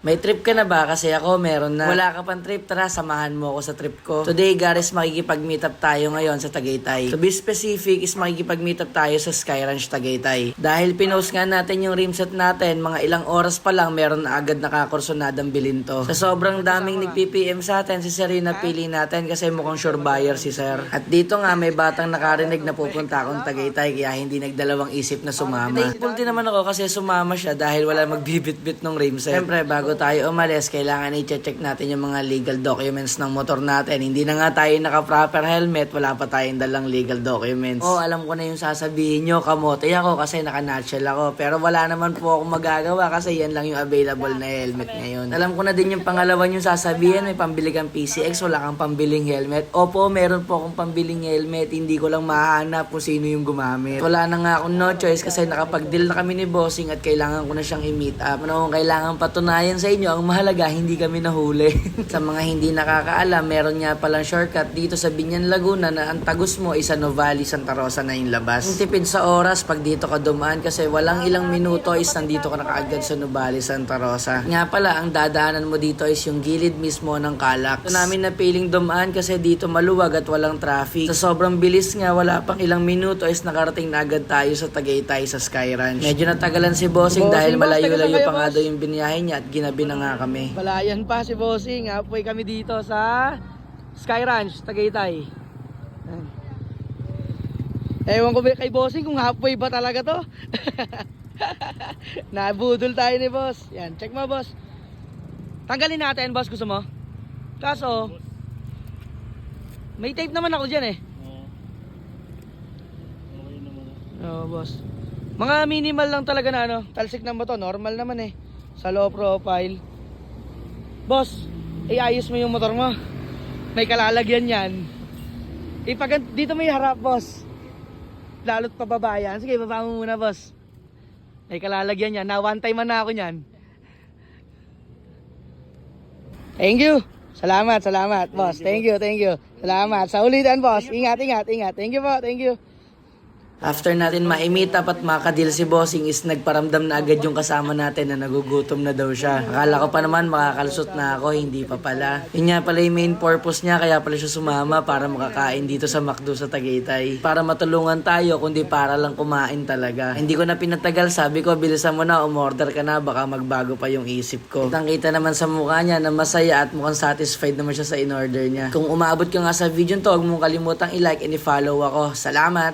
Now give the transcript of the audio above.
May trip ka na ba? Kasi ako meron na. Wala ka pang trip, tara samahan mo ako sa trip ko. Today guys, makikipag-meet up tayo ngayon sa Tagaytay. To be specific is makikipag-meet up tayo sa Sky Ranch Tagaytay. Dahil pinost nga natin yung rimset natin, mga ilang oras pa lang meron na agad nakakursonadang bilhin to. Sa sobrang daming nag-PPM sa atin, si Serena pili natin kasi mukhang sure buyer si Sir. At dito nga may batang nakarinig na pupunta akong Tagaytay kaya hindi nagdalawang isip na sumama. Thankful din naman ako kasi sumama siya dahil wala magbibit-bit ng rimset. Siyempre bago tayo umalis, kailangan i-check natin yung mga legal documents ng motor natin. Hindi na nga tayo naka-proper helmet, wala pa tayong dalang legal documents. Oh, alam ko na yung sasabihin nyo, kamote ako kasi naka-nutshell ako. Pero wala naman po akong magagawa kasi yan lang yung available na helmet ngayon. Alam ko na din yung pangalawan yung sasabihin, may pambili kang PCX, wala kang pambiling helmet. Opo, meron po akong pambiling helmet, hindi ko lang mahanap kung sino yung gumamit. Wala na nga akong no choice kasi nakapag-deal na kami ni Bossing at kailangan ko na siyang i-meet up. Ano kung kailangan patunayan sa inyo, ang mahalaga hindi kami nahuli. Sa mga hindi nakakaalam, meron nga palang shortcut dito sa Binyan, Laguna na ang tagus mo is sa Novali, Santa Rosa na yung labas. Ang tipid sa oras pag dito ka dumaan kasi walang ilang minuto is nandito ka na kaagad sa Novali, Santa Rosa. Nga pala, ang dadaanan mo dito is yung gilid mismo ng Calax. Ito namin na piling dumaan kasi dito maluwag at walang traffic. Sa sobrang bilis nga, wala pang ilang minuto is nakarating na agad tayo sa Tagaytay sa Sky Ranch. Medyo natagalan si Bossing dahil malayo-layo pa nga daw yung biniyahe niya at ginabi na nga kami. Balayan pa si Bossing. Halfway kami dito sa Sky Ranch, Tagaytay. Ewan ko kay Bossing kung halfway ba talaga to. Nabudol tayo ni boss. Yan, check mo boss. Tanggalin natin boss, gusto mo? Kaso may tape naman ako dyan eh. Okay naman. Oo boss. Mga minimal lang talaga na ano. Talsik ng motor, normal naman eh. Sa low profile. Boss, iayos mo yung motor mo. May kalalagyan yan. Dito may harap boss. Lalot pababa yan. Sige, baba mo muna boss. May kalalagyan yan. Na one time na ako yan. Thank you. Salamat boss. Thank you. Salamat. Sa ulitan boss. Ingat. Thank you po. Thank you. After natin ma-meet up at makadil si Bossing is nagparamdam na agad yung kasama natin na nagugutom na daw siya. Akala ko pa naman makakalusot na ako, hindi pa pala. Yun nga pala yung main purpose niya, kaya pala siya sumama para makakain dito sa McDo sa Tagaytay. Para matulungan tayo, kundi para lang kumain talaga. Hindi ko na pinatagal, sabi ko bilisan mo na, umorder ka na, baka magbago pa yung isip ko. Kitang-kita naman sa mukha niya na masaya at mukhang satisfied naman siya sa in-order niya. Kung umabot ka nga sa video to, huwag mong kalimutang i-like and i-follow ako. Salamat!